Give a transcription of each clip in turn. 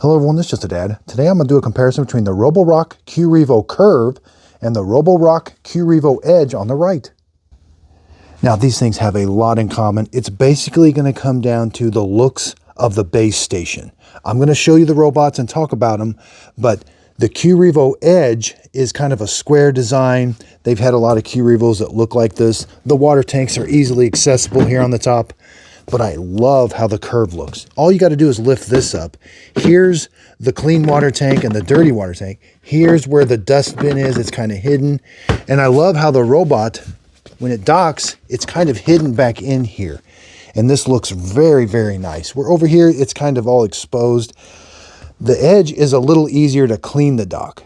Hello everyone, this is just a dad. Today I'm going to do a comparison between the Roborock Qrevo Curv and the Roborock Qrevo Edge on the right. Now these things have a lot in common. It's basically going to come down to the looks of the base station. I'm going to show you the robots and talk about them, but the Qrevo Edge is kind of a square design. They've had a lot of Qrevos that look like this. The water tanks are easily accessible here on the top. But I love how the Curv looks. All you got to do is lift this up. Here's the clean water tank and the dirty water tank. Here's where the dustbin is. It's kind of hidden. And I love how the robot, when it docks, it's kind of hidden back in here. And this looks very, very nice. Where over here, it's kind of all exposed. The Edge is a little easier to clean the dock.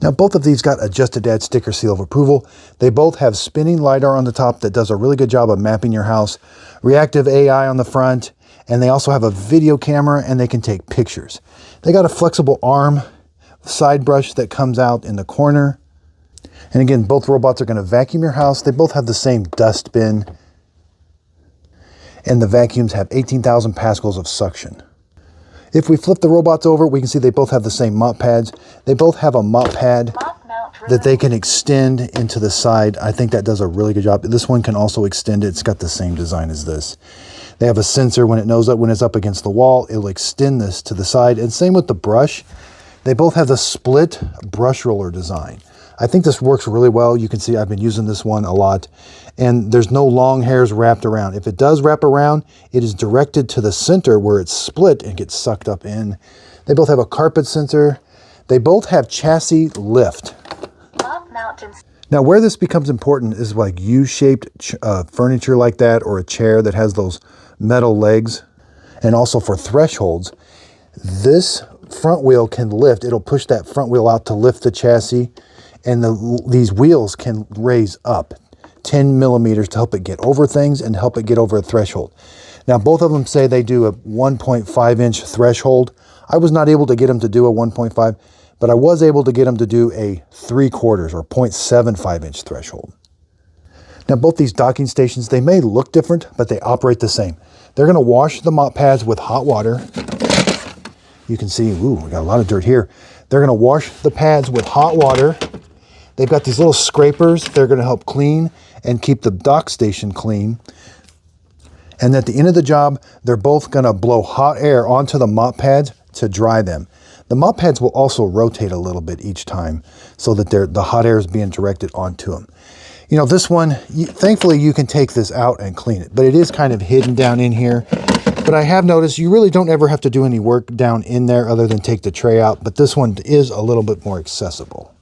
Now, both of these got a Just a Dad sticker seal of approval. They both have spinning LiDAR on the top that does a really good job of mapping your house, reactive AI on the front, and they also have a video camera and they can take pictures. They got a flexible arm side brush that comes out in the corner. And again, both robots are going to vacuum your house. They both have the same dust bin. And the vacuums have 18,000 pascals of suction. If we flip the robots over, we can see they both have the same mop pads. They both have a mop pad that they can extend into the side. I think that does a really good job. This one can also extend it. It's got the same design as this. They have a sensor when it knows that when it's up against the wall, it'll extend this to the side. And same with the brush. They both have the split brush roller design. I think this works really well. You can see I've been using this one a lot. And there's no long hairs wrapped around. If it does wrap around, it is directed to the center where it's split and gets sucked up in. They both have a carpet sensor. They both have chassis lift. Now where this becomes important is like U-shaped furniture like that, or a chair that has those metal legs. And also for thresholds, this front wheel can lift. It'll push that front wheel out to lift the chassis. And these wheels can raise up 10 millimeters to help it get over things and help it get over a threshold. Now, both of them say they do a 1.5 inch threshold. I was not able to get them to do a 1.5, but I was able to get them to do a 3/4 or 0.75 inch threshold. Now, both these docking stations, they may look different, but they operate the same. They're going to wash the mop pads with hot water. You can see, ooh, we got a lot of dirt here. They're going to wash the pads with hot water. They've got these little scrapers. They're going to help clean and keep the dock station clean. And at the end of the job, they're both going to blow hot air onto the mop pads to dry them. The mop pads will also rotate a little bit each time so that the hot air is being directed onto them. You know, this one, thankfully you can take this out and clean it, but it is kind of hidden down in here. But I have noticed you really don't ever have to do any work down in there other than take the tray out, but this one is a little bit more accessible.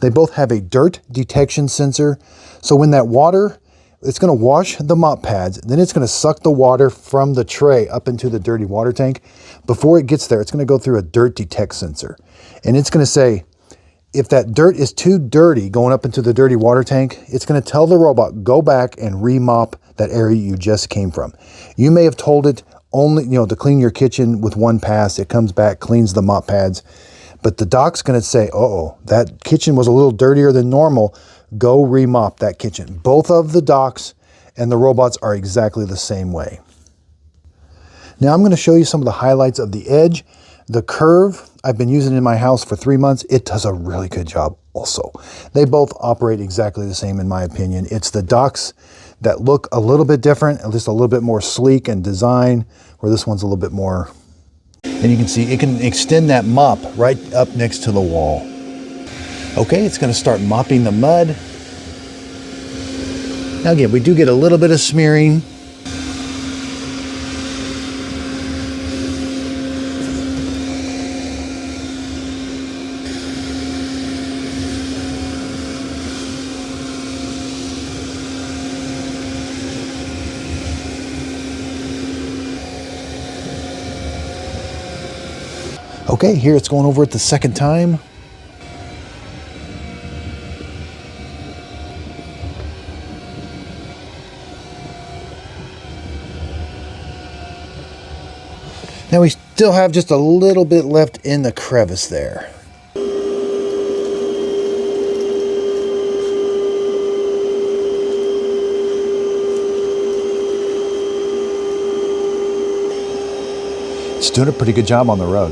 They both have a dirt detection sensor. So when that water, it's going to wash the mop pads, then it's going to suck the water from the tray up into the dirty water tank. Before it gets there, it's going to go through a dirt detect sensor. And it's going to say, if that dirt is too dirty going up into the dirty water tank, it's going to tell the robot, go back and remop that area you just came from. You may have told it only, to clean your kitchen with one pass. It comes back, cleans the mop pads. But the dock's going to say, uh-oh, that kitchen was a little dirtier than normal. Go remop that kitchen. Both of the docks and the robots are exactly the same way. Now I'm going to show you some of the highlights of the Edge. The Curv, I've been using it in my house for 3 months. It does a really good job also. They both operate exactly the same in my opinion. It's the docks that look a little bit different, at least a little bit more sleek in design, where this one's a little bit more. And you can see it can extend that mop right up next to the wall. Okay, it's going to start mopping the mud. Now again, we do get a little bit of smearing. Okay, here it's going over it the second time. Now we still have just a little bit left in the crevice there. It's doing a pretty good job on the road.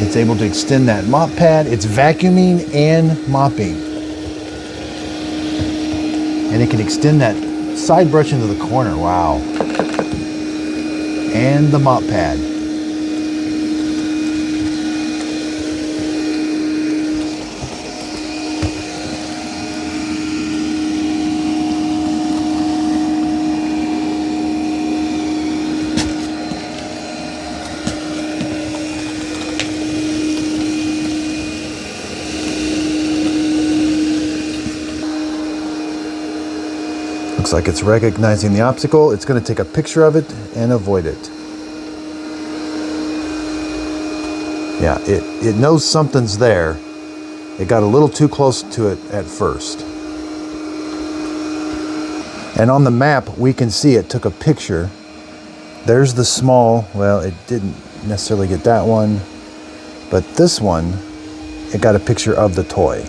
It's able to extend that mop pad. It's vacuuming and mopping. And it can extend that side brush into the corner. Wow. And the mop pad. Looks like it's recognizing the obstacle. It's going to take a picture of it and avoid it. Yeah, it knows something's there. It got a little too close to it at first. And on the map, we can see it took a picture. There's the small, well, it didn't necessarily get that one, but this one, it got a picture of the toy.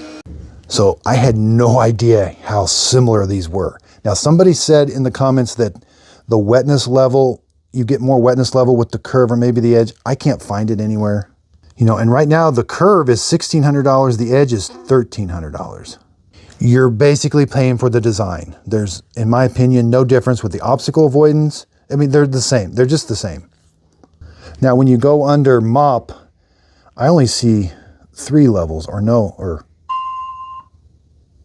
So I had no idea how similar these were. Now, somebody said in the comments that the wetness level, you get more wetness level with the curve or maybe the edge. I can't find it anywhere. You know, and right now the curve is $1,600, the edge is $1,300. You're basically paying for the design. There's, in my opinion, no difference with the obstacle avoidance. I mean, they're the same. They're just the same. Now, when you go under mop, I only see 3 levels or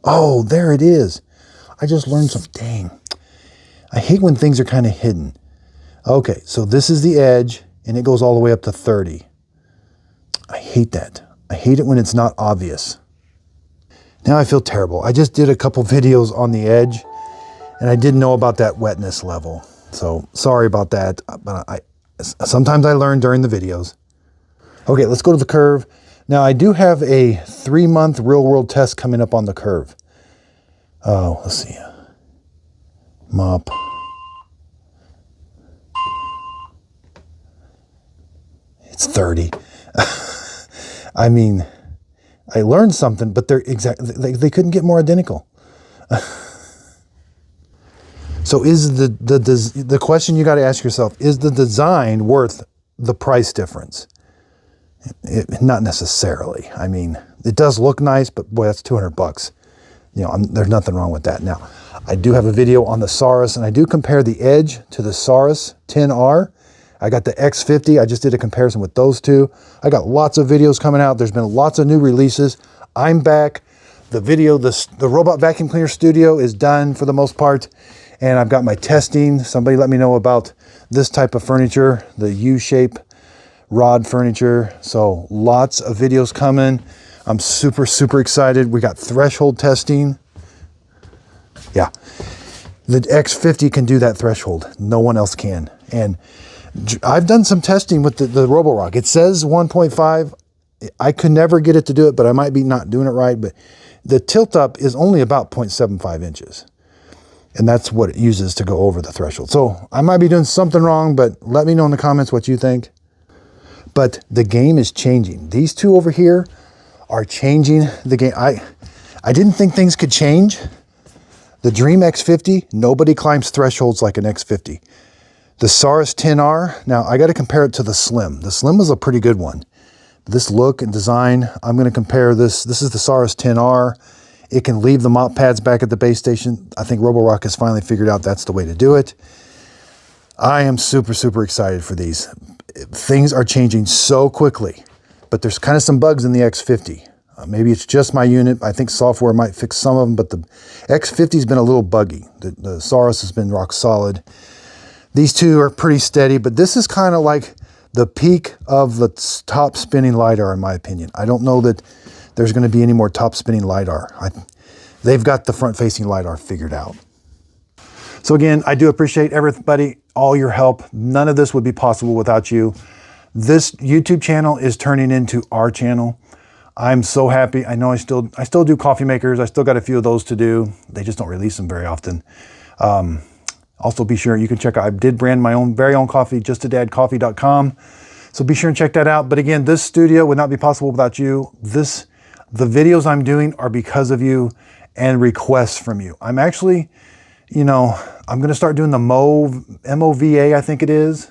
oh, there it is. I just learned some, dang. I hate when things are kind of hidden. Okay, so this is the edge and it goes all the way up to 30. I hate that. I hate it when it's not obvious. Now I feel terrible. I just did a couple videos on the edge and I didn't know about that wetness level. So sorry about that, but sometimes I learn during the videos. Okay, let's go to the curve. Now I do have a 3-month real world test coming up on the curve. Oh, let's see. Mop. It's 30. I mean, I learned something, but they're they couldn't get more identical. So is the question you got to ask yourself, is the design worth the price difference? Not necessarily. I mean, it does look nice, but boy, that's $200. You know, there's nothing wrong with that. Now, I do have a video on the Saurus, and I do compare the Edge to the Saurus 10R. I got the X50. I just did a comparison with those two. I got lots of videos coming out. There's been lots of new releases. I'm back. The video, the Robot Vacuum Cleaner Studio is done for the most part, and I've got my testing. Somebody let me know about this type of furniture, the U-shape rod furniture. So lots of videos coming. I'm super, super excited. We got threshold testing. Yeah, the X50 can do that threshold. No one else can. And I've done some testing with the Roborock. It says 1.5. I could never get it to do it, but I might be not doing it right. But the tilt up is only about 0.75 inches. And that's what it uses to go over the threshold. So I might be doing something wrong, but let me know in the comments what you think. But the game is changing. These two over here are changing the game. I didn't think things could change. The Dream X50, nobody climbs thresholds like an X50. The Saurus 10R, now I got to compare it to the Slim. The Slim was a pretty good one. This look and design, I'm going to compare this. This is the Saurus 10R. It can leave the mop pads back at the base station. I think Roborock has finally figured out that's the way to do it. I am super, super excited for these. Things are changing so quickly, but there's kind of some bugs in the X50. Maybe it's just my unit. I think software might fix some of them, but the X50's been a little buggy. The Saurus has been rock solid. These two are pretty steady, but this is kind of like the peak of the top spinning LiDAR, in my opinion. I don't know that there's going to be any more top spinning LiDAR. They've got the front facing LiDAR figured out. So again, I do appreciate everybody, all your help. None of this would be possible without you. This YouTube channel is turning into our channel. I'm so happy. I know I still do coffee makers. I still got a few of those to do. They just don't release them very often. Also be sure you can check out, I did brand my own very own coffee, justadadcoffee.com. So be sure and check that out. But again, this studio would not be possible without you. The videos I'm doing are because of you and requests from you. I'm actually, you know, I'm going to start doing the MOVA, I think it is,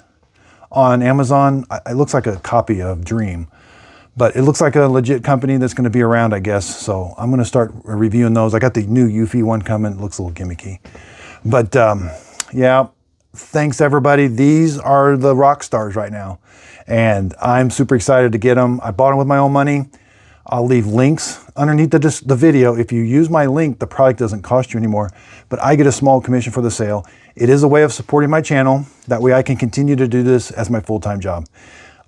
on Amazon. It looks like a copy of Dream, but it looks like a legit company that's going to be around, I guess. So I'm going to start reviewing those. I got the new Eufy one coming. It looks a little gimmicky. But yeah, thanks everybody. These are the rock stars right now. And I'm super excited to get them. I bought them with my own money. I'll leave links underneath the video. If you use my link, the product doesn't cost you anymore, but I get a small commission for the sale. It is a way of supporting my channel. That way I can continue to do this as my full-time job.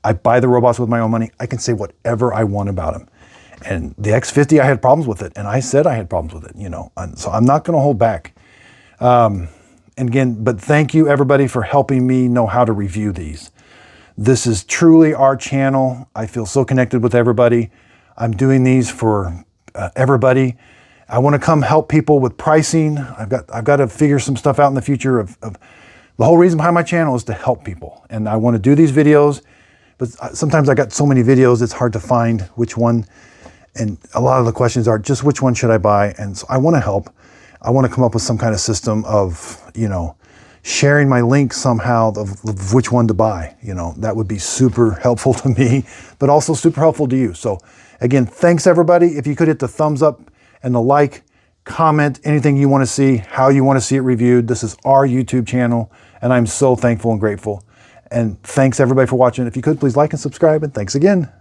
I buy the robots with my own money. I can say whatever I want about them. And the X50, I had problems with it. And I said I had problems with it, you know, so I'm not going to hold back. And again, but thank you everybody for helping me know how to review these. This is truly our channel. I feel so connected with everybody. I'm doing these for everybody. I want to come help people with pricing. I've got to figure some stuff out in the future of the whole reason behind my channel is to help people. And I want to do these videos, but sometimes I got so many videos, it's hard to find which one. And a lot of the questions are just which one should I buy? And so I want to help. I want to come up with some kind of system of, you know, sharing my link somehow of which one to buy. You know, that would be super helpful to me, but also super helpful to you. So again, thanks everybody. If you could hit the thumbs up and the like, comment anything you want to see, how you want to see it reviewed. This is our YouTube channel, and I'm so thankful and grateful. And thanks everybody for watching. If you could, please like and subscribe, and thanks again.